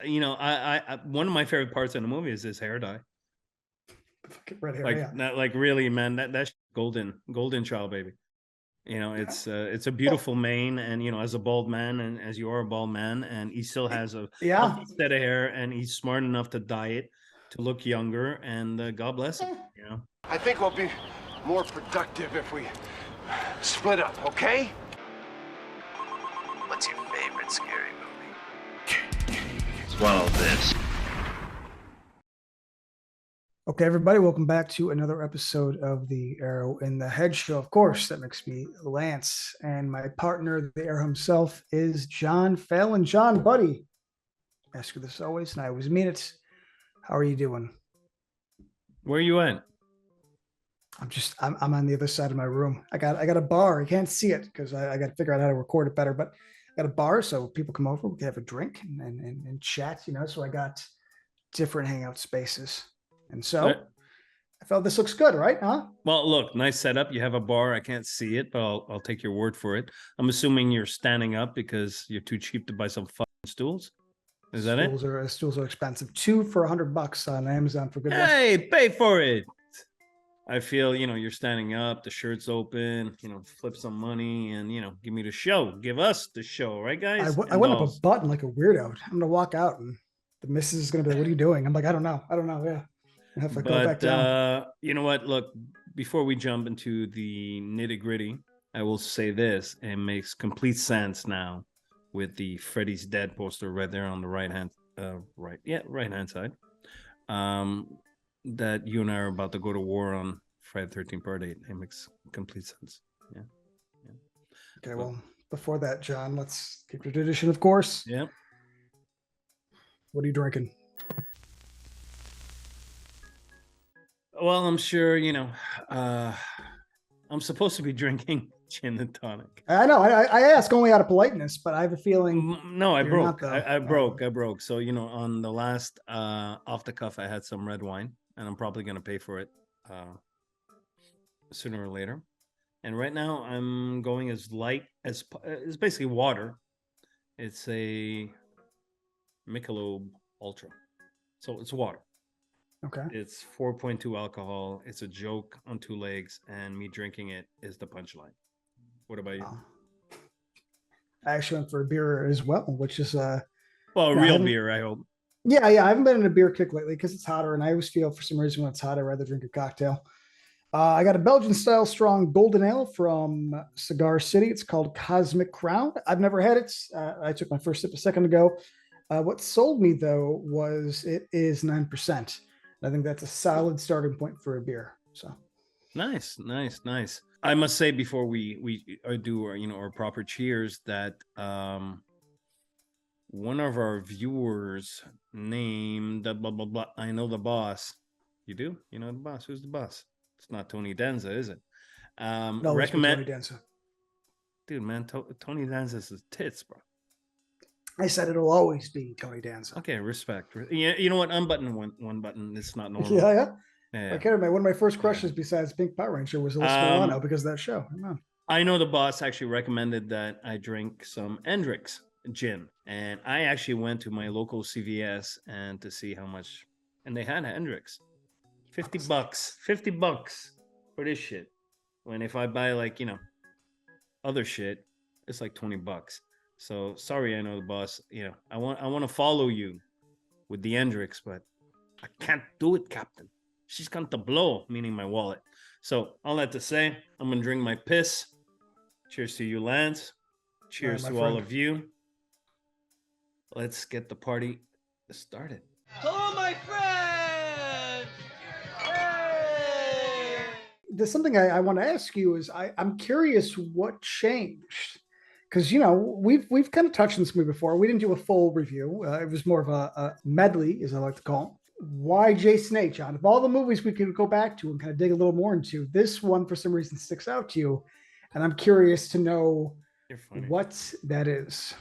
one of my favorite parts in the movie is his hair dye. Fucking red hair, Like yeah. that, like really, man, that's golden child, baby. It's a beautiful mane, and as a bald man, and as you are a bald man, and he still has a Yeah. healthy set of hair, and he's smart enough to dye it to look younger, and God bless him. I think we'll be more productive if we split up, okay? What's your favorite scary movie? Swallow this. Okay, everybody, welcome back to another episode of the Arrow in the Head Show. Of course, that makes me Lance, and my partner, the Arrow himself, is John Fallon. John, buddy, ask you this always, and I always mean it. How are you doing? Where you at? I'm on the other side of my room. I got a bar. You can't see it because I got to figure out how to record it better. But I got a bar, so people come over, we can have a drink and chat. So I got different hangout spaces. And so I felt this looks good, right? Huh? Well, look, nice setup. You have a bar. I can't see it, but I'll take your word for it. I'm assuming you're standing up because you're too cheap to buy some fucking stools. Is that it? Stools are expensive. 2 for $100 on Amazon for good. Hey, pay for it. I feel, you're standing up, the shirt's open, flip some money and, give me the show. Give us the show, right, guys? I went up a button like a weirdo. I'm going to walk out and the missus is going to be like, what are you doing? I'm like, I don't know. Yeah. I have to go back down. You know what? Look, before we jump into the nitty gritty, I will say this. It makes complete sense now with the Freddy's Dead poster right there on the right hand side. That you and I are about to go to war on Friday 13th Part 8. It makes complete sense. Yeah. Okay, well, before that, John, let's keep the tradition, of course. Yeah. What are you drinking? Well, I'm sure, I'm supposed to be drinking gin and tonic. I know. I ask only out of politeness, but I have a feeling. No, I broke. I broke. So, on the last off the cuff, I had some red wine, and I'm probably going to pay for it sooner or later. And right now, I'm going as light as it's basically water. It's a Michelob Ultra, so it's water. Okay. It's 4.2 alcohol. It's a joke on 2 legs, and me drinking it is the punchline. What about you? I actually went for a beer as well, which is real beer, I hope. Yeah. I haven't been in a beer kick lately because it's hotter, and I always feel for some reason when it's hot, I'd rather drink a cocktail. I got a Belgian-style strong golden ale from Cigar City. It's called Cosmic Crown. I've never had it. I took my first sip a second ago. What sold me, though, was it is 9%. I think that's a solid starting point for a beer. So nice. I must say before we do our proper cheers that one of our viewers named blah blah blah. I know the boss. You do? You know the boss? Who's the boss? It's not Tony Danza, is it? No, recommend Tony Danza. Dude, man, Tony Danza's tits, bro. I said it'll always be Tony Danza. Okay, respect. Yeah, you know what? Unbutton one button. It's not normal. Yeah. I can't remember. One of my first crushes besides Pink Power Ranger was Alyssa Milano because of that show. I know the boss actually recommended that I drink some Hendrix gin, and I actually went to my local CVS and to see how much, and they had Hendrix. $50 for this shit. When if I buy other shit, it's like $20. So sorry, I know the boss. I want to follow you with the Hendrix, but I can't do it, Captain. She's got to blow, meaning my wallet. So all that to say, I'm gonna drink my piss. Cheers to you, Lance. Cheers to all of you. Let's get the party started. Hello, my friend. Hey! There's something I want to ask you is I'm curious what changed. Because we've kind of touched on this movie before. We didn't do a full review. It was more of a medley, as I like to call it. Why Jason 8, John? Of all the movies we could go back to and kind of dig a little more into, this one for some reason sticks out to you, and I'm curious to know what that is.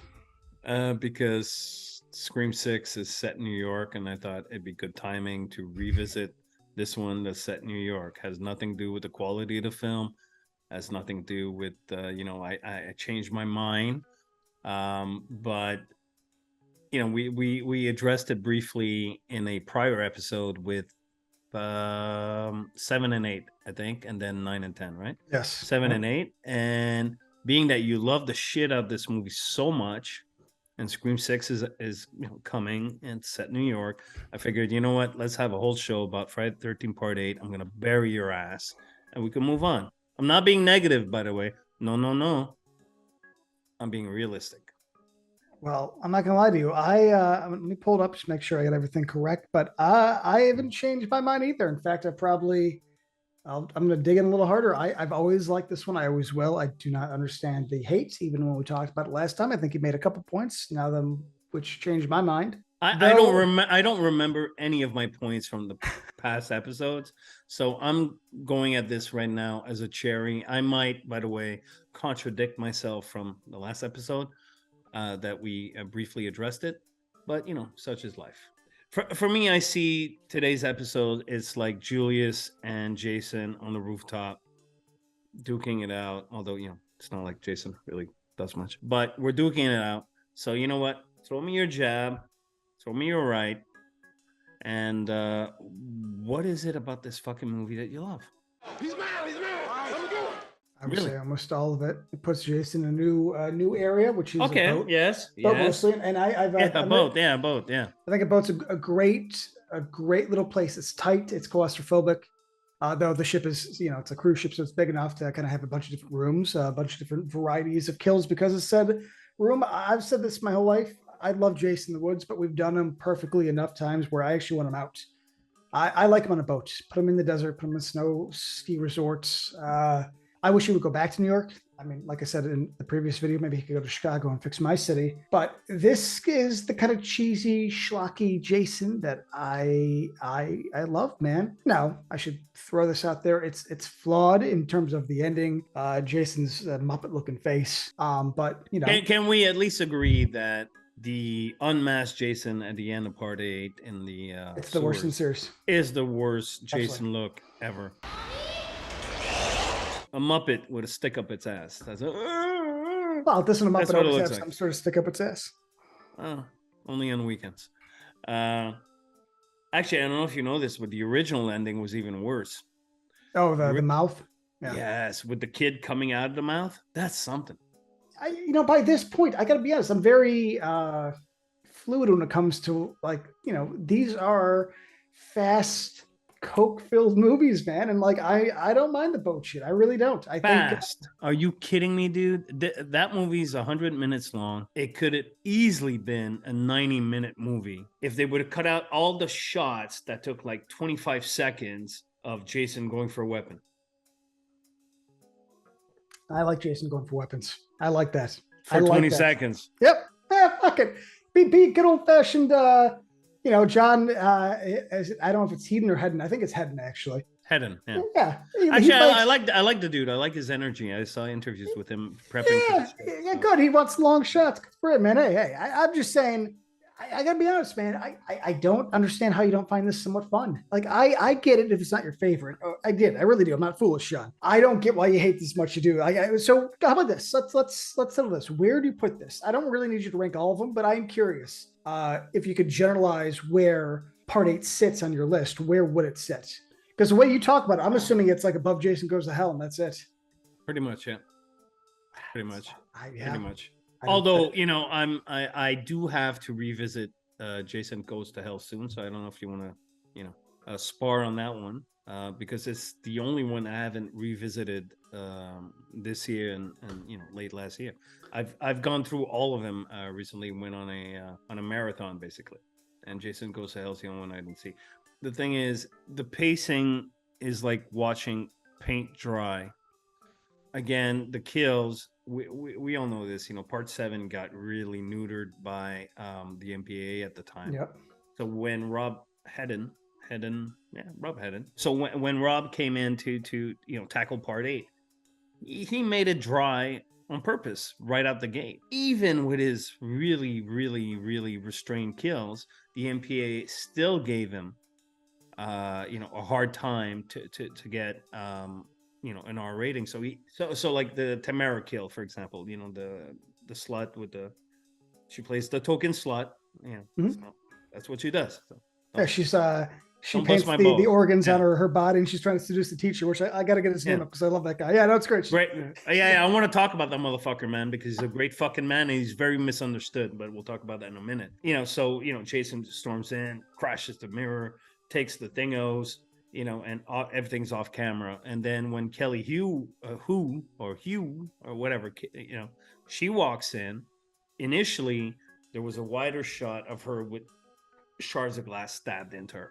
Because Scream 6 is set in New York, and I thought it'd be good timing to revisit this one that's set in New York. Has nothing to do with the quality of the film. Has nothing to do with I changed my mind, but we addressed it briefly in a prior episode with 7 and 8, I think, and then 9 and 10, right? Yes. 7 and 8. And being that you love the shit out of this movie so much, and Scream 6 is coming and set in New York, I figured, you know what? Let's have a whole show about Friday the 13th Part 8. I'm going to bury your ass, and we can move on. I'm not being negative, by the way. No. I'm being realistic. Well, I'm not gonna lie to you. Let me pull it up just to make sure I got everything correct. But I haven't changed my mind either. In fact, I'm gonna dig in a little harder. I've always liked this one. I always will. I do not understand the hate, even when we talked about it last time. I think you made a couple points now, which changed my mind. I don't remember any of my points from the past episodes, so I'm going at this right now as a cherry. I might, by the way, contradict myself from the last episode that we briefly addressed it, but such is life. For me, I see today's episode, it's like Julius and Jason on the rooftop duking it out, although it's not like Jason really does much, but we're duking it out. So you know what, throw me your jab, throw me your right, and what is it about this fucking movie that you love? He's mad. I would say almost all of it. It puts Jason in a new area, which is okay. A boat. Yes. Boat mostly, and boat. Yeah. I think a boat's a great little place. It's tight. It's claustrophobic. Though the ship is, it's a cruise ship, so it's big enough to kind of have a bunch of different rooms, a bunch of different varieties of kills because it's said room. I've said this my whole life. I love Jason in the Woods, but we've done him perfectly enough times where I actually want him out. I like him on a boat. Put him in the desert. Put him in snow ski resorts. I wish he would go back to New York. I mean, like I said in the previous video, maybe he could go to Chicago and fix my city. But this is the kind of cheesy, schlocky Jason that I love, man. Now, I should throw this out there. It's flawed in terms of the ending. Jason's Muppet-looking face. But can we at least agree that the unmasked Jason at the end of Part 8 in the it's the worst in the series. Is the worst Jason look ever. A Muppet with a stick up its ass. That's well, this isn't a Muppet always have some sort of stick up its ass. Only on weekends. Actually, I don't know if you know this, but the original ending was even worse. Oh, the mouth? Yeah. Yes, with the kid coming out of the mouth. That's something. By this point, I got to be honest, I'm very fluid when it comes to these are fast Coke-filled movies, man, and I don't mind the boat shit. I really don't. I think. Are you kidding me, dude? That movie's 100 minutes long. It could have easily been a 90-minute movie if they would have cut out all the shots that took like 25 seconds of Jason going for a weapon. I like Jason going for weapons. I like that. For 20 seconds. Yep. Fuck it. Be good old-fashioned. John, I don't know if it's Hedon or Hedden. I think it's Hedden, actually. Hedden, yeah. Yeah. Actually, I like the dude. I like his energy. I saw interviews with him prepping. Yeah, good. He wants long shots. Good for him, man. Hey, I'm just saying, I gotta be honest, man. I don't understand how you don't find this somewhat fun. I get it if it's not your favorite. I really do. I'm not foolish, Sean. I don't get why you hate this much. You do. So how about this? Let's settle this. Where do you put this? I don't really need you to rank all of them, but I'm curious. If you could generalize where Part 8 sits on your list, where would it sit? Because the way you talk about it, I'm assuming it's like above Jason Goes to Hell, and that's it. Pretty much, yeah. Pretty much. Pretty much. Although, I do have to revisit Jason Goes to Hell soon, so I don't know if you want to, spar on that one, because it's the only one I haven't revisited this year and late last year. I've gone through all of them recently. Went on a marathon basically, and Jason Goes to Hell is the only one I didn't see. The thing is, the pacing is like watching paint dry. Again, the kills. We all know this. Part 7 got really neutered by the MPAA at the time. Yep. So when Rob Hedden. So when Rob came in to tackle Part 8, he made it dry on purpose right out the gate. Even with his really, really, really restrained kills, the MPAA still gave him a hard time to get an R rating. So like the Tamara kill, for example, the slut she plays the token slut, Mhm. So that's what she does. So Yeah, she don't paints bust my the balls. organs Yeah. on her body, and she's trying to seduce the teacher, which I got to get his name Yeah. up because I love that guy. Yeah, no, it's great. Great. Yeah, I want to talk about that motherfucker, man, because he's a great fucking man and he's very misunderstood. But we'll talk about that in a minute. So Jason storms in, crashes the mirror, takes the thingos, and everything's off camera. And then when Kelly Hugh or whatever, she walks in. Initially, there was a wider shot of her with shards of glass stabbed into her.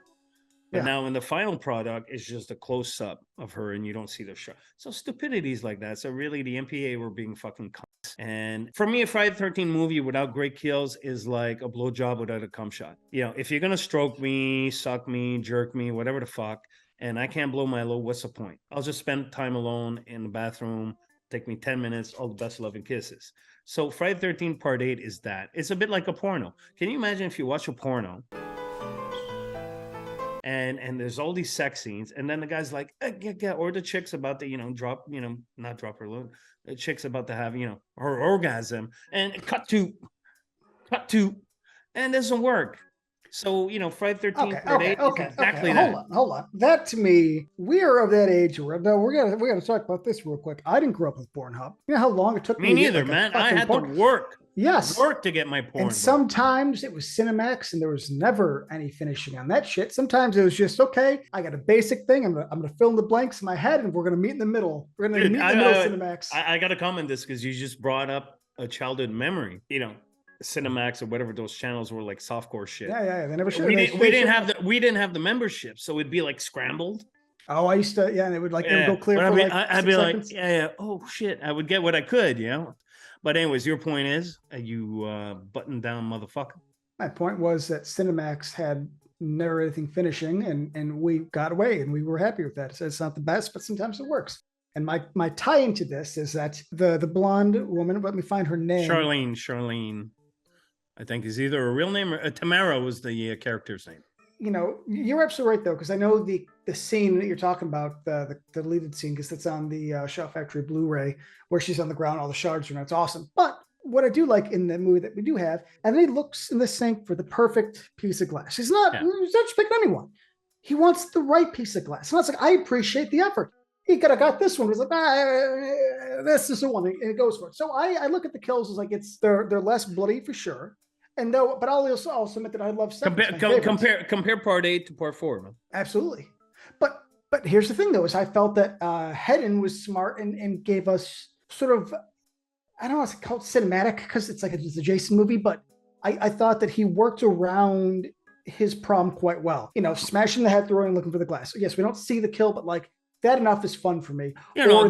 But Yeah. now in the final product, it's just a close up of her and you don't see the shot. So stupidities like that. So really the MPA were being fucking cunts. And for me, a Friday the 13th movie without great kills is like a blowjob without a cum shot. If you're going to stroke me, suck me, jerk me, whatever the fuck, and I can't blow my load, what's the point? I'll just spend time alone in the bathroom. Take me 10 minutes, all the best love and kisses. So Friday the 13th Part 8 is that. It's a bit like a porno. Can you imagine if you watch a porno and there's all these sex scenes, and then the guy's like, or the chick's about to, drop, not drop her load. The chick's about to have, her orgasm, and cut to, and it doesn't work. So, Friday 13th Part 8 is exactly that. Hold on. That to me, we are of that age where we're gonna talk about this real quick. I didn't grow up with Pornhub. You know how long it took me? Me neither, man. I had to work. Yes. Work to get my porn. And sometimes it was Cinemax and there was never any finishing on that shit. Sometimes it was just, okay, I got a basic thing. I'm gonna fill in the blanks in my head and we're gonna meet in the middle. We're gonna meet in the middle of Cinemax. I gotta comment this because you just brought up a childhood memory. Cinemax or whatever those channels were, like softcore shit. Yeah. They never should. We didn't have the membership, so it'd be like scrambled. Oh, I used to, and it would like go clear. But for I'd be like, seconds. yeah. Oh shit, I would get what I could, But anyways, your point is, you button down motherfucker. My point was that Cinemax had never anything finishing, and we got away, and we were happy with that. So it's not the best, but sometimes it works. And my tie into this is that the blonde woman, let me find her name. Charlene. I think is either a real name or Tamara was the character's name. You're absolutely right though, because I know the scene that you're talking about, the deleted scene, because it's on the Shot Factory Blu-ray where she's on the ground, all the shards are, and it's awesome. But what I do like in the movie that we do have, and he looks in the sink for the perfect piece of glass. He's not just picking anyone. He wants the right piece of glass. And it's like, I appreciate the effort. He could have got this one. He's like, this is the one, and it goes for it. So I look at the kills as like they're less bloody for sure. And though, but I'll also admit that I love compare Part 8 to Part 4, man. Absolutely. But here's the thing though, is I felt that Hedden was smart and gave us sort of, I don't know if it's called cinematic because it's a Jason movie, but I thought that he worked around his problem quite well. Smashing the head, throwing, looking for the glass. So yes, we don't see the kill, but like that enough is fun for me. I'll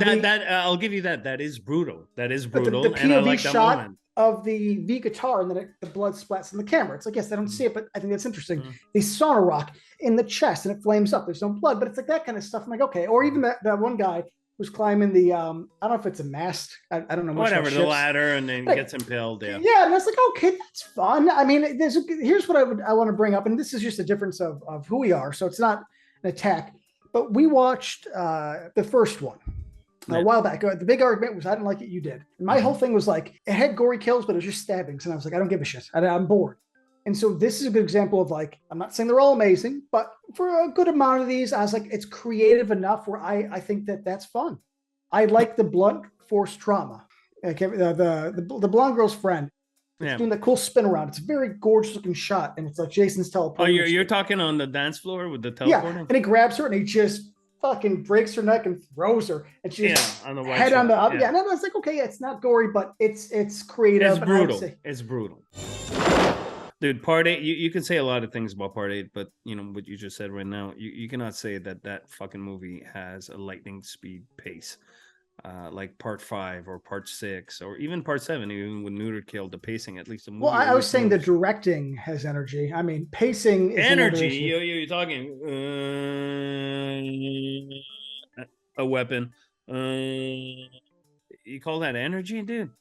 give you that. That is brutal. That is brutal. The POV and I like shot that moment of the V guitar, and then the blood splats in the camera. It's like, yes, I don't see it, but I think that's interesting. Mm. The sauna rock in the chest and it flames up. There's no blood, but it's like that kind of stuff. I'm like, okay. Or even that one guy who's climbing the, I don't know if it's a mast. I don't know. Whatever, the ladder, and then gets impaled. Yeah. Yeah. And I was like, okay, that's fun. I mean, here's what I want to bring up. And this is just a difference of who we are. So it's not an attack, but we watched the first one. A while back. The big argument was I didn't like it, you did. And my whole thing was like, it had gory kills, but it was just stabbings. And I was like, I don't give a shit. I'm bored. And so this is a good example of like, I'm not saying they're all amazing, but for a good amount of these, I was like, it's creative enough where I think that's fun. I like the blunt force trauma. Like the blonde girl's friend. It's doing that cool spin around. It's a very gorgeous looking shot. And it's like Jason's teleporting. Oh, you're talking on the dance floor with the teleporting? Yeah. And he grabs her and he just fucking breaks her neck and throws her, and she's on the head on the up. Yeah, and I was like, okay, it's not gory, but it's creative. It's brutal. It's brutal, dude. Part 8. You can say a lot of things about Part 8, but what you just said right now, you cannot say that fucking movie has a lightning speed pace, like Part 5 or Part 6 or even Part 7. Even with neutered kill, the pacing, at least the movie. Well, I was saying the directing has energy. I mean, pacing is energy. You're talking a weapon. You call that energy, dude?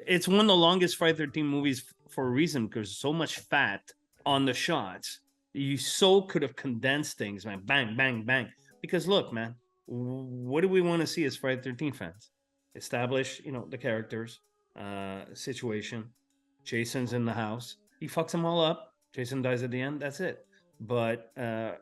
It's one of the longest Friday 13 movies for a reason, because so much fat on the shots. You could have condensed things, man. Bang, bang, bang. Because look, man, what do we want to see as Friday 13 fans? Establish, the characters, situation. Jason's in the house. He fucks them all up. Jason dies at the end. That's it. But and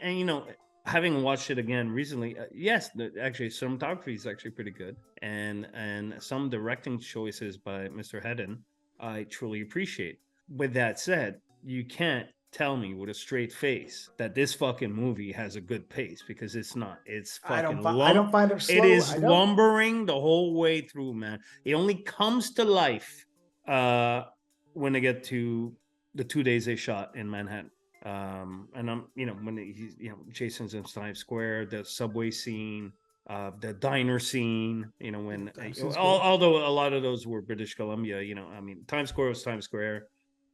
you know, having watched it again recently, yes, actually cinematography is actually pretty good, and some directing choices by Mr. Hedden I truly appreciate. With that said, you can't tell me with a straight face that this fucking movie has a good pace, because it's not. It's fucking I don't find it slow. It is lumbering the whole way through, man. It only comes to life when they get to the 2 days they shot in Manhattan. And I'm, you know, when he's, you know, Jason's in Times Square, the subway scene, the diner scene, you know, when although a lot of those were British Columbia, you know, I mean, Times Square was Times Square,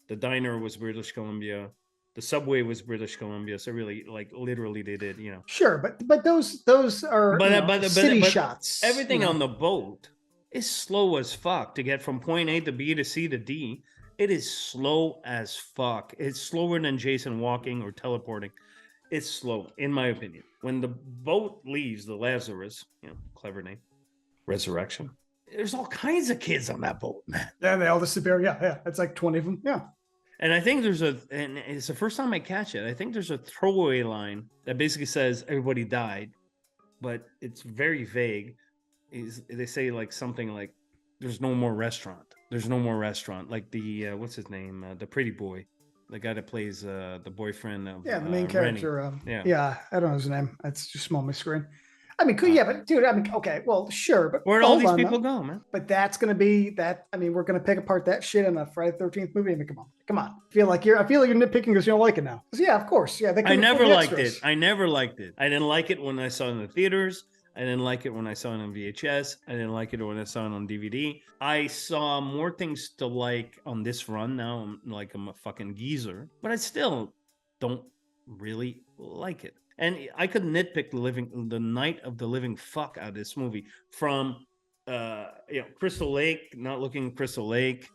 the diner was British Columbia, the subway was British Columbia, so really, like, literally they did, you know. Sure, but those are city shots. Everything on the boat is slow as fuck to get from point A to B to C to D. It is slow as fuck. It's slower than Jason walking or teleporting. It's slow, in my opinion. When the boat leaves the Lazarus, you know, clever name, Resurrection, there's all kinds of kids on that boat, man. Yeah, they all disappear. Yeah. It's like 20 of them. Yeah. And I think and it's the first time I catch it. I think there's a throwaway line that basically says everybody died, but it's very vague. They say like something like, there's no more restaurant. There's no more restaurant. Like the what's his name? The pretty boy, the guy that plays the boyfriend of the main character. Yeah, I don't know his name. It's just small on my screen. I mean, but dude, I mean, okay, well, sure, but where'd all these people go, man? But that's gonna be that. I mean, we're gonna pick apart that shit in a Friday the 13th movie. I mean, come on. I feel like you're nitpicking because you don't like it now. Yeah, of course. Yeah, I never liked it. I didn't like it when I saw it in the theaters. I didn't like it when I saw it on VHS. I didn't like it when I saw it on DVD. I saw more things to like on this run. Now I'm a fucking geezer, but I still don't really like it. And I could nitpick the night of the living fuck out of this movie, from Crystal Lake, not looking Crystal Lake,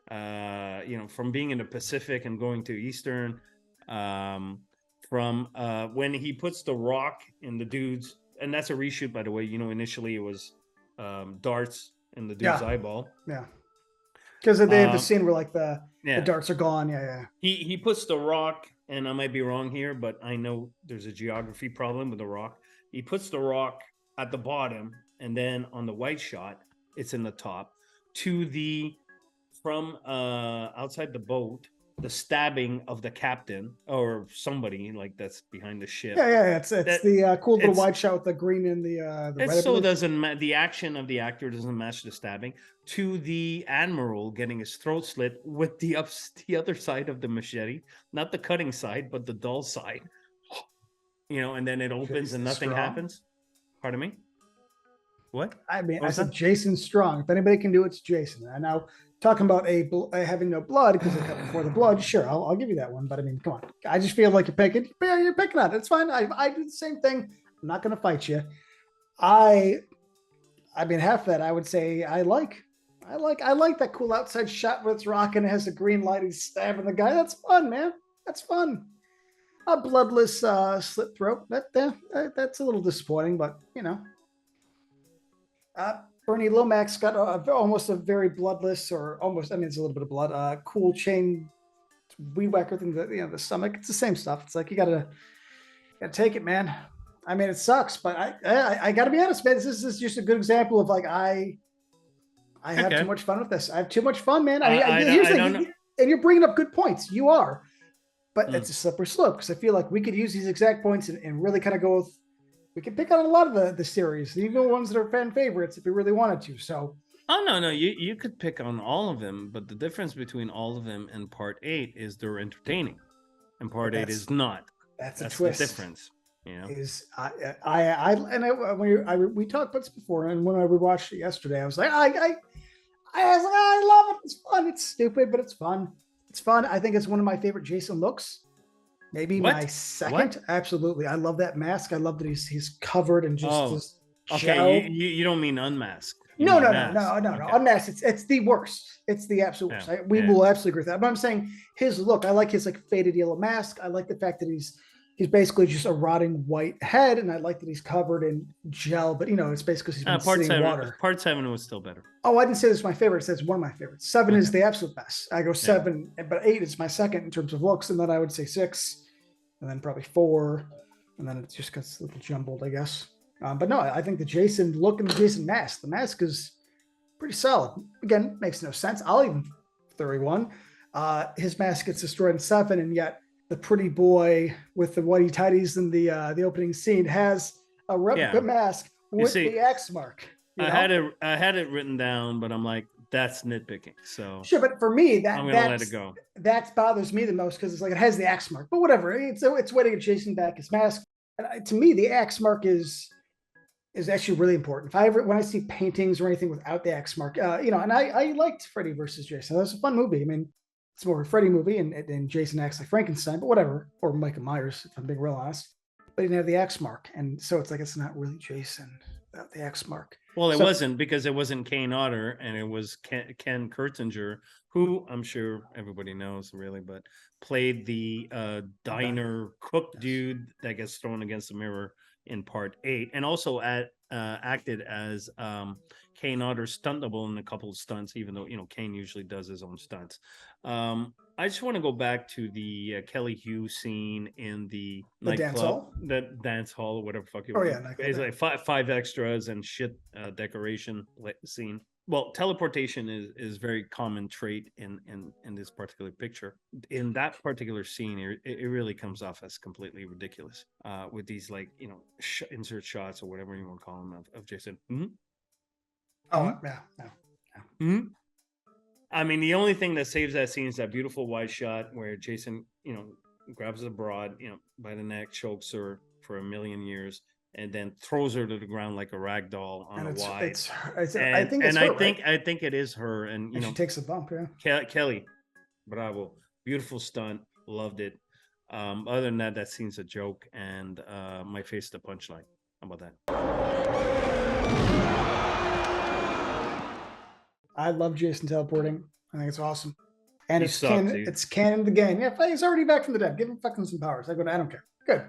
from being in the Pacific and going to Eastern, from when he puts the rock in the dude's. And that's a reshoot, by the way. You know, initially it was darts in the dude's eyeball. Yeah. Because they have the scene where like the darts are gone. Yeah. He puts the rock, and I might be wrong here, but I know there's a geography problem with the rock. He puts the rock at the bottom, and then on the white shot, it's in the top. From outside the boat, the stabbing of the captain or somebody like that's behind the ship. Yeah. It's the cool little wide shot with the green and the red. So doesn't the action of the actor doesn't match the stabbing, to the admiral getting his throat slit with the other side of the machete, not the cutting side, but the dull side. You know, and then it opens and nothing happens. Pardon me? What? I mean, I said Jason Strong. If anybody can do it, it's Jason. And now talking about having no blood because they cut before the blood, sure, I'll give you that one. But I mean, come on. I just feel like you're picking on it. It's fine. I do the same thing. I'm not going to fight you. I mean, half that I would say I like that cool outside shot where it's rocking. It has the green light. He's stabbing the guy. That's fun, man. That's fun. A bloodless slit throat. That's a little disappointing, but you know. Bernie Lomax got almost a very bloodless, or almost, I mean, it's a little bit of blood, cool chain weed whacker thing, the stomach. It's the same stuff. It's like, you gotta take it, man. I mean, it sucks, but I gotta be honest, man. This is just a good example of like, I have too much fun with this. I have too much fun, man. Here's the thing, and you're bringing up good points. You are, but it's a slippery slope, because I feel like we could use these exact points and really kind of go with, we can pick on a lot of the series, even the ones that are fan favorites, if we really wanted to. So, no, you could pick on all of them, but the difference between all of them and Part 8 is they're entertaining, and Part 8 is not. That's a twist. The difference, you know. We talked about this before, and when I rewatched it yesterday, I was like, I love it. It's fun. It's stupid, but it's fun. It's fun. I think it's one of my favorite Jason looks. Maybe my second. What? Absolutely. I love that mask. I love that he's covered in just okay. You don't mean unmasked. No. Unmasked. It's the worst. It's the absolute worst. We will absolutely agree with that. But I'm saying his look. I like his like faded yellow mask. I like the fact that he's he's basically just a rotting white head, and I like that he's covered in gel, but it's basically he's been sitting in water. Part 7 was still better. Oh, I didn't say this is my favorite. It says one of my favorites. 7 is the absolute best. I go 7, but 8 is my second in terms of looks, and then I would say 6, and then probably 4, and then it just gets a little jumbled, I guess. But no, I think the Jason look and the Jason mask. The mask is pretty solid. Again, makes no sense. I'll even 31. His mask gets destroyed in 7, and yet the pretty boy with the whitey tighties in the opening scene has a replica mask with the X mark. I had it written down, but I'm like, that's nitpicking. So sure, but for me, I'm gonna let it go. That bothers me the most because it's like it has the X mark, but whatever. It's a way to get Jason back his mask. And to me, the X mark is actually really important. When I see paintings or anything without the X mark, and I liked Freddy versus Jason. That was a fun movie. I mean, it's more of a Freddy movie, and Jason acts like Frankenstein, but whatever. Or Michael Myers, if I'm being real honest. But he didn't have the X mark, and so it's like it's not really Jason without the X mark. Well, it wasn't, because it wasn't Kane Otter, and it was Ken Kurtzinger, who I'm sure everybody knows, really, but played the diner cook dude that gets thrown against the mirror in part 8, and also acted as Kane Otter's stunt double in a couple of stunts, even though Kane usually does his own stunts. I just want to go back to the Kelly Hugh scene in the nightclub, the dance hall, or whatever fuck you. Oh yeah, it's like five extras and shit decoration scene. Well, teleportation is very common trait in this particular picture. In that particular scene, it really comes off as completely ridiculous. With these insert shots or whatever you want to call them of Jason. Mm-hmm. Oh yeah. Mm-hmm. I mean, the only thing that saves that scene is that beautiful wide shot where Jason, grabs the broad, by the neck, chokes her for a million years, and then throws her to the ground like a rag doll on a wide. I think it is her, and she takes a bump. Yeah, Kelly, bravo, beautiful stunt, loved it. Other than that, that scene's a joke, and my face the punchline. How about that? I love Jason teleporting. I think it's awesome. And it's canon of the game. Yeah, he's already back from the dead. Give him fucking some powers. I don't care. Good.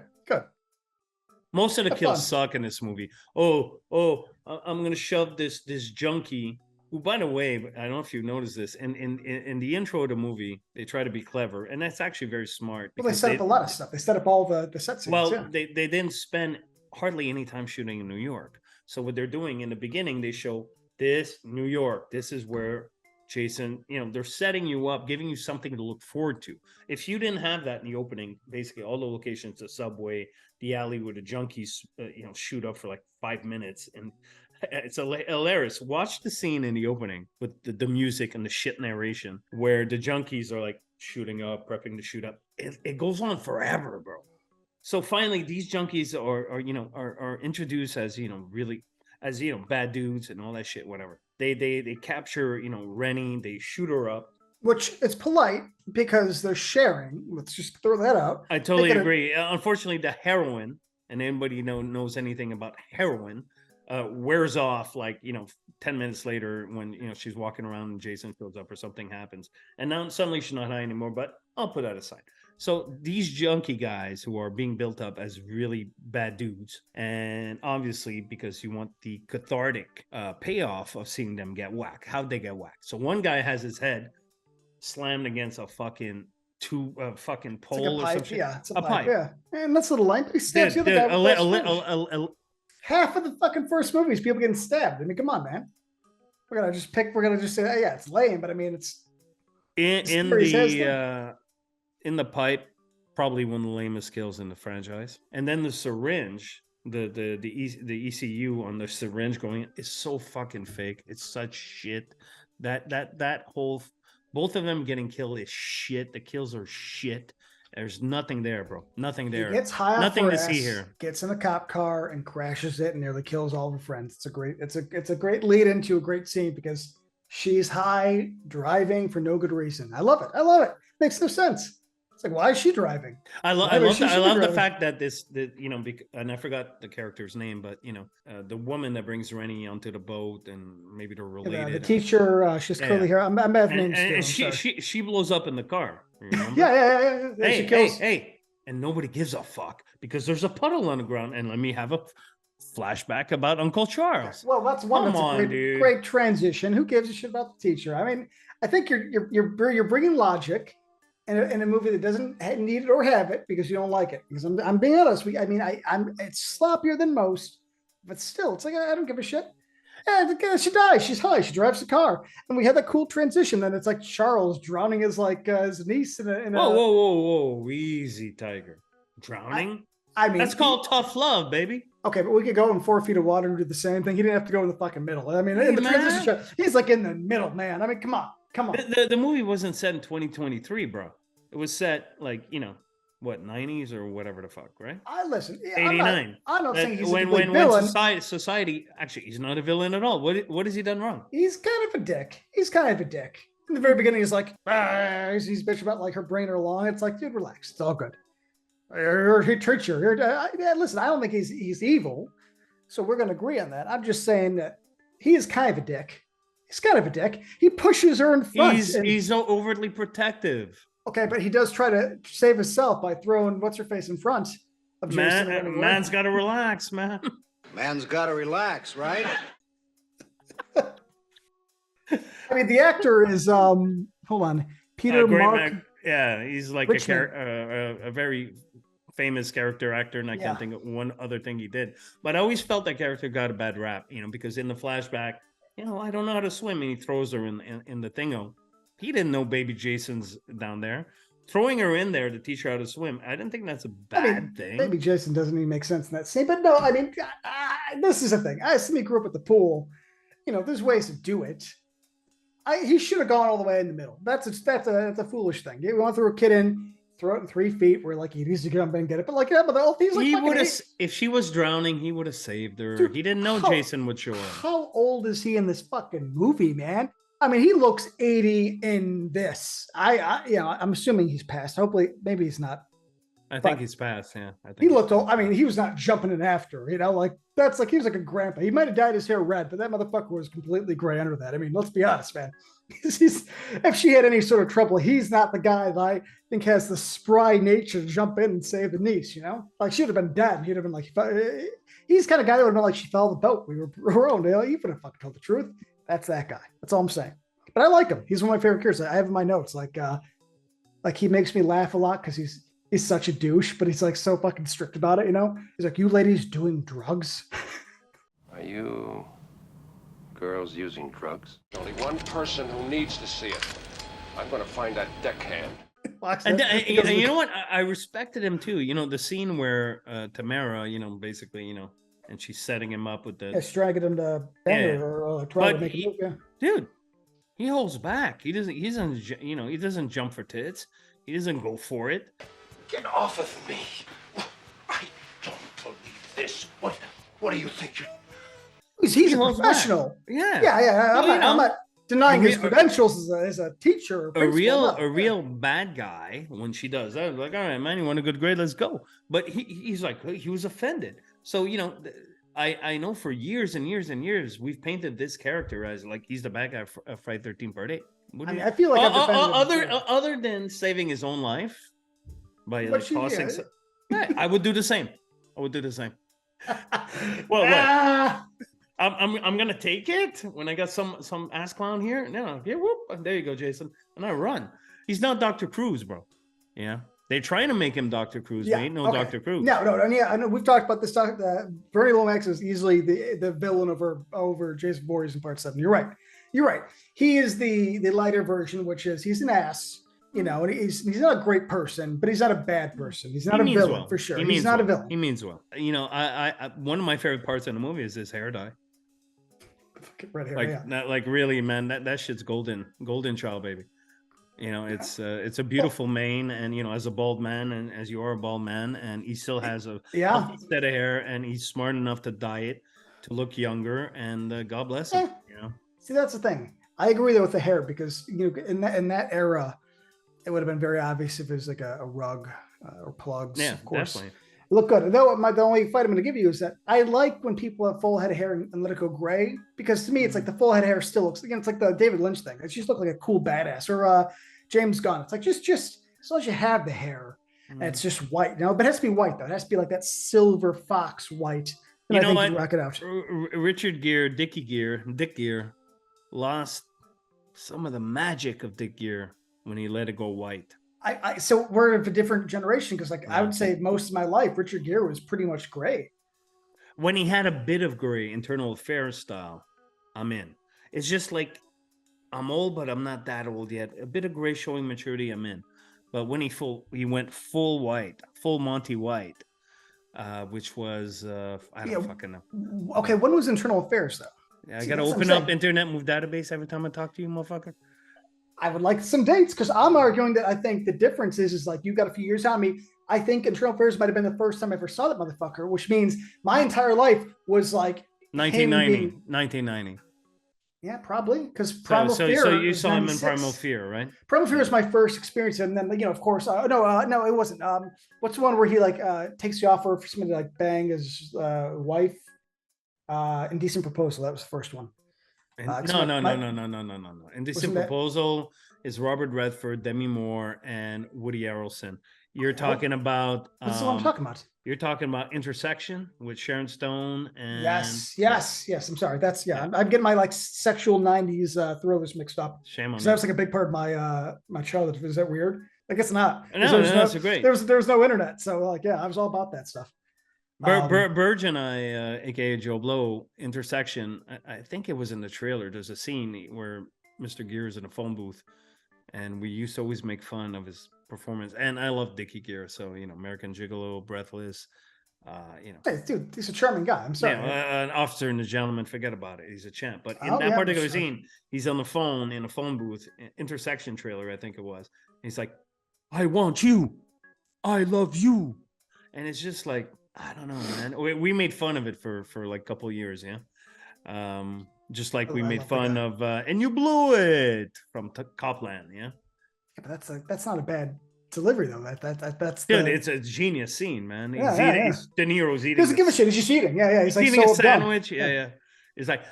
Most of the kills suck in this movie. I'm gonna shove this junkie. Who, by the way, I don't know if you noticed this. In the intro of the movie, they try to be clever, and that's actually very smart. Well, they set up a lot of stuff. They set up all the set scenes. Well, they didn't spend hardly any time shooting in New York. So what they're doing in the beginning, they show this New York. This is where Jason, they're setting you up, giving you something to look forward to. If you didn't have that in the opening, basically all the locations, the subway, the alley where the junkies, shoot up for like 5 minutes, and it's hilarious. Watch the scene in the opening with the music and the shit narration where the junkies are like shooting up, prepping to shoot up. It goes on forever, bro. So finally, these junkies are introduced as really as bad dudes and all that shit, whatever. They capture Rennie, they shoot her up, which it's polite because they're sharing. Let's just throw that out. I totally agree. Unfortunately, the heroin, and anybody knows anything about heroin, wears off 10 minutes later when she's walking around and Jason shows up or something happens, and now suddenly she's not high anymore. But I'll put that aside. So these junkie guys who are being built up as really bad dudes, and obviously because you want the cathartic payoff of seeing them get whacked. How'd they get whacked? So one guy has his head slammed against a fucking pole or something. Yeah, it's a pipe. Yeah, and that's a little line. He stabs the other guy. Half of the fucking first movie is people getting stabbed. I mean, come on, man. We're gonna just say, oh, yeah, it's lame, but I mean, it's in the pipe, probably one of the lamest kills in the franchise. And then the syringe, the ECU on the syringe going in is so fucking fake. It's such shit. That whole, both of them getting killed is shit. The kills are shit. There's nothing there, bro. Nothing there. He gets high nothing off to ass, see here. Gets in a cop car and crashes it and nearly kills all of her friends. It's a great lead into a great scene because she's high driving for no good reason. I love it. Makes no sense. It's like, why is she driving? I love the fact that and I forgot the character's name, but the woman that brings Rennie onto the boat, and maybe they're related. The teacher, she's curly hair. I have names. And she blows up in the car. Yeah. Hey, and nobody gives a fuck because there's a puddle on the ground. And let me have a flashback about Uncle Charles. Well, that's one. Come That's on, a dude. great transition. Who gives a shit about the teacher? I mean, I think you're bringing logic in a movie that doesn't need it or have it because you don't like it. Because I'm being honest. It's sloppier than most, but still, it's like I don't give a shit. Yeah, she dies. She's high. She drives the car, and we had that cool transition. Then it's like Charles drowning his niece in a. Whoa! Easy, Tiger. Drowning. I mean, that's called tough love, baby. Okay, but we could go in 4 feet of water and do the same thing. He didn't have to go in the fucking middle. I mean, in the transition show, he's like in the middle, man. I mean, come on. The movie wasn't set in 2023, bro. It was set like, what, 90s or whatever the fuck, right? Listen. 89. I'm not saying he's when a villain. Society, actually, he's not a villain at all. What has he done wrong? He's kind of a dick. In the very beginning, he's like, he's bitching about like her bringing her along. It's like, dude, relax. It's all good. He treats you. Listen, I don't think he's evil, so we're going to agree on that. I'm just saying that he is kind of a dick. He's kind of a dick. He pushes her in front. He's so overtly protective. Okay, but he does try to save himself by throwing what's her face in front of Jason. Man's got to relax, man. Man's got to relax, right? I mean, the actor is hold on, Peter Mark. Yeah, he's like a very famous character actor, and I can't think of one other thing he did. But I always felt that character got a bad rap, because in the flashback, I don't know how to swim, and he throws her in the thingo. He didn't know baby Jason's down there. Throwing her in there to teach her how to swim, I didn't think that's a bad thing. Baby Jason doesn't even make sense in that scene. But no, I mean, this is the thing. I grew up at the pool. There's ways to do it. He should have gone all the way in the middle. That's a foolish thing. You want to throw a kid in, throw it in 3 feet where like he needs to get up and get it. But like, he's like, he would have, if she was drowning, he would have saved her. Dude, he didn't know Jason would show up. How old is he in this fucking movie, man? I mean, he looks 80 in this. I'm assuming he's passed. Hopefully, maybe he's not. I think he's passed. Yeah, I think he looked old. I mean, he was not jumping in after. That's like he was like a grandpa. He might have dyed his hair red, but that motherfucker was completely gray under that. I mean, let's be honest, man. If she had any sort of trouble, he's not the guy that I think has the spry nature to jump in and save the niece. Like she'd have been dead. He'd have been like, he's the kind of guy that would have been like, she fell off the boat. We were around. You would have fucking told the truth. That's that guy. That's all I'm saying. But I like him. He's one of my favorite characters. I have in my notes like he makes me laugh a lot because he's such a douche, but he's like so fucking strict about it. He's like, you ladies doing drugs? Are you girls using drugs? Only one person who needs to see it. I'm going to find that deckhand. And you know what? I respected him too. The scene where Tamara, basically, and she's setting him up with the dragging him to bang her or try to make a move. Dude, he holds back. He doesn't jump for tits. He doesn't go for it. Get off of me. I don't believe this. What do you think you're... He's a professional. Back. Yeah. I'm not denying his credentials as a teacher. A real bad guy, when she does that, like, all right, man, you want a good grade? Let's go. But he's like, he was offended. So, I know for years and years and years, we've painted this character as like he's the bad guy of Friday 13th Part 8. I feel like other than saving his own life by tossing, I would do the same. Well, I'm gonna take it when I got some ass clown here. No, whoop, there you go, Jason, and I run. He's not Dr. Cruz, bro. Yeah. They're trying to make him Dr. Cruz. They ain't no okay. Dr. Cruz. No. Yeah, I know we've talked about this. Bernie Lomax is easily the villain over Jason Voorhees in Part 7. You're right. He is the lighter version, which is he's an ass, and he's not a great person, but he's not a bad person. He's not a villain for sure. He's not a villain. He means well. I one of my favorite parts of the movie is his hair dye. Red hair, like really, man, that shit's golden child, baby. It's a beautiful mane, and as a bald man, and as you are a bald man, and he still has a set of hair, and he's smart enough to dye it to look younger, and God bless him. See, that's the thing. I agree with the hair because in that era, it would have been very obvious if it was like a rug or plugs. Yeah, of course. Definitely. Look good. Though the only fight I'm going to give you is that I like when people have full head of hair and let it go gray, because to me it's like the full head of hair still looks, again, it's like the David Lynch thing. It just looks like a cool badass, or James Gunn. It's like just as long as you have the hair. and it's just white. No, but it has to be white though. It has to be like that silver fox white. And You I know think what? you rock it out. Richard Gere, Dick Gere, lost some of the magic of Dick Gere when he let it go white. So we're of a different generation because, like, I Yeah. would say most of my life, Richard Gere was pretty much gray. When he had a bit of gray, Internal Affairs style, I'm in. It's just like I'm old, but I'm not that old yet. A bit of gray showing maturity, I'm in. But when he went full white, full Monty White, which was I don't fucking know. Okay, when was Internal Affairs though? I See, gotta that's what I'm open up saying. Internet Move Database every time I talk to you, motherfucker. I would like some dates because I'm arguing that I think the difference is like you got a few years on me. I think Internal Affairs might have been the first time I ever saw that motherfucker, which means my entire life was like 1990. Yeah, probably because Primal So Fear. you was saw him in 96. Primal Fear, right? Primal Fear was my first experience, and then of course, no, it wasn't. What's the one where he like takes the offer for somebody to like bang his wife? Indecent Proposal. That was the first one. No. Indecent Wasn't that- Proposal is Robert Redford, Demi Moore, and Woody Harrelson. You're talking about. That's the one I'm talking about. You're talking about Intersection with Sharon Stone and. Yes. I'm sorry. I'm getting my like sexual '90s thrillers mixed up. Shame on Because me. that was like a big part of my childhood. Is that weird? I guess not. No, that's great. There was no internet, so like yeah, I was all about that stuff. Burge and I, aka Joe Blow, Intersection. I think it was in the trailer. There's a scene where Mr. Gere's in a phone booth, and we used to always make fun of his performance. And I love Dickie Gere, so American Gigolo, Breathless. Hey, dude, he's a charming guy. I'm sorry. An Officer and a Gentleman, forget about it. He's a champ. But in Oh, that yeah, particular sure. scene, he's on the phone in a phone booth, Intersection trailer, I think it was. He's like, "I want you, I love you," and it's just like. I don't know, man. We made fun of it for like a couple of years, yeah. Just like we I made love fun that. of "And You Blew It" from Copland, yeah. Yeah, but that's not a bad delivery though. That's Dude, the, it's a genius scene, man. He's Yeah, eating. yeah. De Niro's he eating. doesn't give a shit. He's just eating. Yeah. He's like eating so a done. sandwich. Yeah. It's like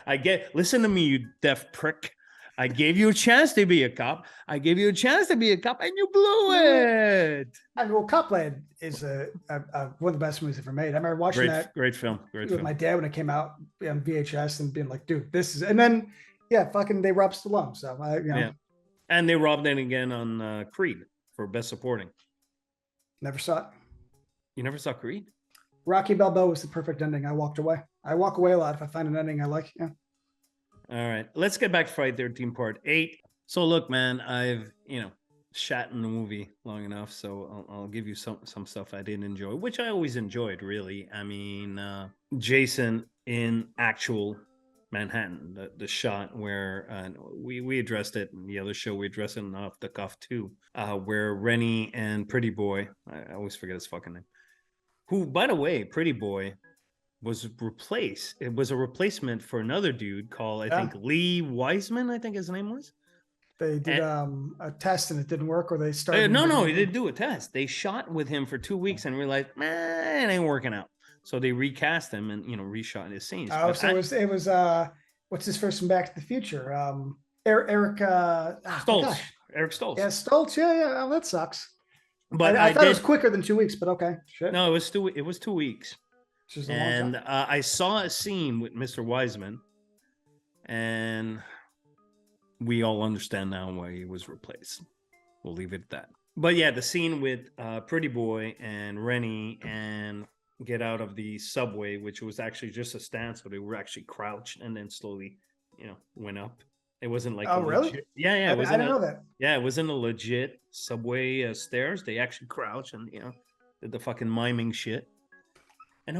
listen to me, you deaf prick. I gave you a chance to be a cop. I gave you a chance to be a cop, and you blew it. And well, Copland is one of the best movies ever made. I remember watching that Great film. Great with film. my dad when it came out on VHS and being like, dude, this is. And then fucking they robbed Stallone. So Yeah, and they robbed it again on Creed for Best Supporting. never saw it. You never saw Creed? Rocky Balboa was the perfect ending. I walked away. I walk away a lot if I find an ending I like. Yeah. All right, let's get back to Friday 13 Part 8. So look, man, I've shat in the movie long enough, so I'll give you some stuff I didn't enjoy, which I always enjoyed, really. I mean, Jason in actual Manhattan, the shot where we addressed it in the other show, we addressed it off the cuff too, where Rennie and Pretty Boy, I always forget his fucking name, who, by the way, Pretty Boy was replaced. It was a replacement for another dude called, I think, Lee Wiseman, I think his name was. They did a test and it didn't work, or they started. No, he didn't do a test. They shot with him for 2 weeks and realized, it ain't working out. So they recast him and reshot his scenes. Oh, so it was what's his first from Back to the Future? Eric Stoltz. Eric Stoltz. Yeah, Stoltz. Yeah. Oh, that sucks. But I thought it was quicker than 2 weeks, but okay. Shit. No, it was 2 weeks. Which is a long time. I saw a scene with Mr. Wiseman, and we all understand now why he was replaced. We'll leave it at that. But yeah, the scene with Pretty Boy and Rennie and get out of the subway, which was actually just a stand, so they were actually crouched and then slowly, went up. It wasn't like really? Legit, yeah. I didn't know that. Yeah, it wasn't a legit subway stairs. They actually crouched and did the fucking miming shit. And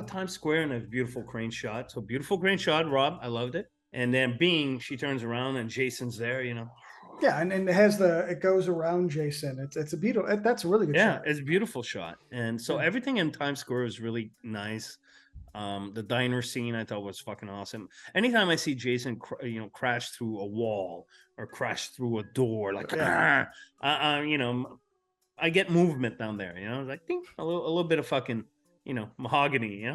Times Square and a beautiful crane shot. So beautiful crane shot, Rob. I loved it. And then she turns around and Jason's there. Yeah, and it goes around Jason. It's a beautiful. That's a really good shot. Yeah, it's a beautiful shot. And so everything in Times Square is really nice. The diner scene I thought was fucking awesome. Anytime I see Jason, crash through a wall or crash through a door, like I get movement down there. Like think a little bit of fucking mahogany.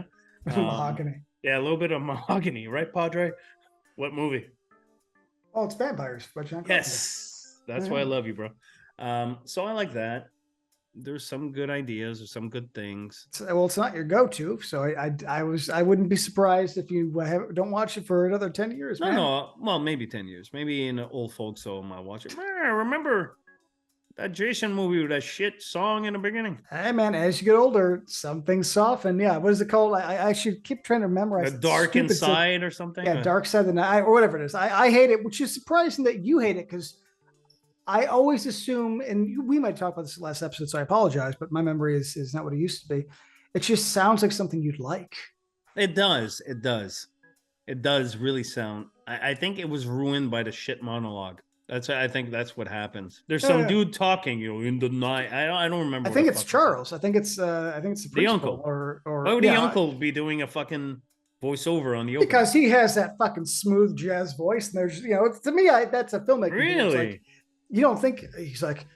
Mahogany. Yeah, a little bit of mahogany, right, Padre? What movie? Oh, it's vampires by John Fallon. Yes, that's why I love you, bro. So I like that. there's some good ideas or some good things. Well, it's not your go-to, so I wouldn't be surprised if you don't watch it for another 10 years. No, man. no, well, maybe 10 years. Maybe in an old folks home I'll watch it. Remember that Jason movie with that shit song in the beginning? Hey, man, as you get older, some things soften. Yeah, what is it called? I should keep trying to memorize The it. Dark Stupid Inside or something? Yeah, Dark Side of the Night, or whatever it is. I hate it, which is surprising that you hate it, because I always assume, and we might talk about this last episode, so I apologize, but my memory is not what it used to be. It just sounds like something you'd like. It does. It does. It does really sound. I think it was ruined by the shit monologue. I think that's what happens. There's some dude talking, in the night. I don't remember. I think it's Charles. I think it's the principal, uncle. or why would the uncle be doing a fucking voiceover on the opening? Because he has that fucking smooth jazz voice, and there's to me that's a filmmaker. Really? Like, you don't think he's like,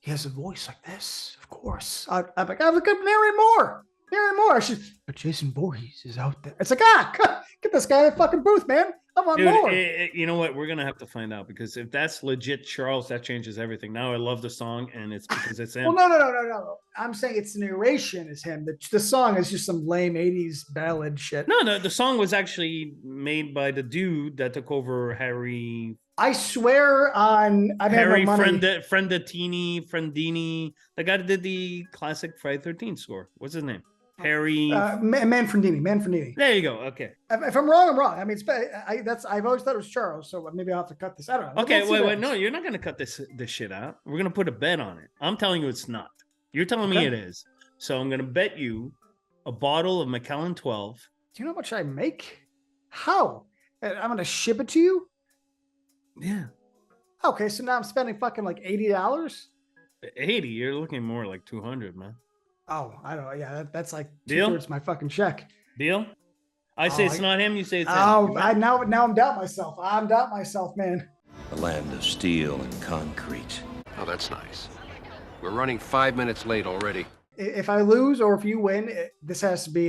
he has a voice like this? Of course. I'm like, look at Mary Moore. But Jason Voorhees is out there. It's like, get this guy in the fucking booth, man. I want more. You know what? We're gonna have to find out, because if that's legit Charles, that changes everything. Now I love the song, and it's because it's him. Well, no. I'm saying it's the narration is him. The song is just some lame 80s ballad shit. No, the song was actually made by the dude that took over Harry. I swear on Harry Friendini, the guy that did the classic Friday 13 score. What's his name? Harry Manfredini. There you go. Okay. If I'm wrong, I'm wrong. I mean, I've always thought it was Charles, so maybe I'll have to cut this. I don't know. Okay, wait. No, you're not gonna cut this shit out. We're gonna put a bet on it. I'm telling you, it's not. You're telling me it is. So I'm gonna bet you a bottle of Macallan 12. Do you know how much I make? How? I'm gonna ship it to you? Yeah. Okay, so now I'm spending fucking like $80. 80. You're looking more like 200, man. Oh, I don't know. Yeah, that's like Deal? 2/3 my fucking check. Deal? I say it's not him. You say it's him. Now I'm doubting myself. I'm doubting myself, man. A land of steel and concrete. Oh, that's nice. We're running 5 minutes late already. If I lose or if you win, this has to be.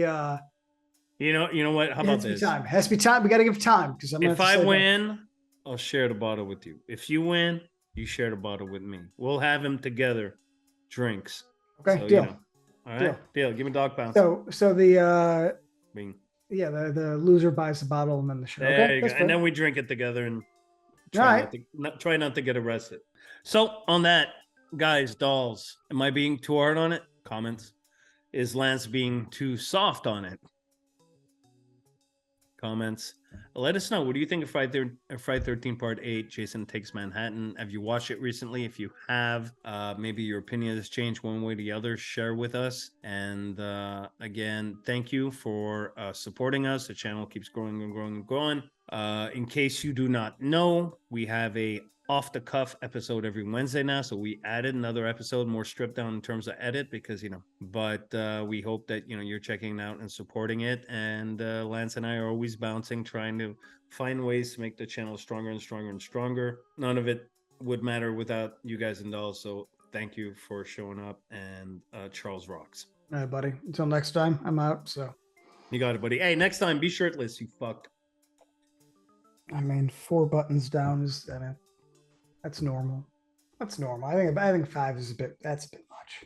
You know what? How about this? It has to be time. We got to give time, because if I win, I'll share the bottle with you. If you win, you share the bottle with me. We'll have them together. Drinks. Okay, so, deal. All right, deal. Give me dog pounds. So the Bing. Yeah, the loser buys the bottle and then the show. There you go. And then we drink it together and try not to get arrested. So on that, guys, dolls, am I being too hard on it? Comments. Is Lance being too soft on it? Comments. Let us know. What do you think of Friday 13 Part 8, Jason Takes Manhattan? Have you watched it recently? If you have, maybe your opinion has changed one way or the other, share with us. And again, thank you for supporting us. The channel keeps growing and growing and growing. In case you do not know, we have a off-the-cuff episode every Wednesday now, so we added another episode, more stripped down in terms of edit, because but we hope that you're checking it out and supporting it. And Lance and I are always bouncing, trying to find ways to make the channel stronger and stronger and stronger. None of it would matter without you guys and dolls, so thank you for showing up. And Charles rocks. All right, buddy, until next time, I'm out. So you got it, buddy. Hey, next time be shirtless, you fuck. I mean, 4 buttons down is that's normal. I think 5 is that's a bit much.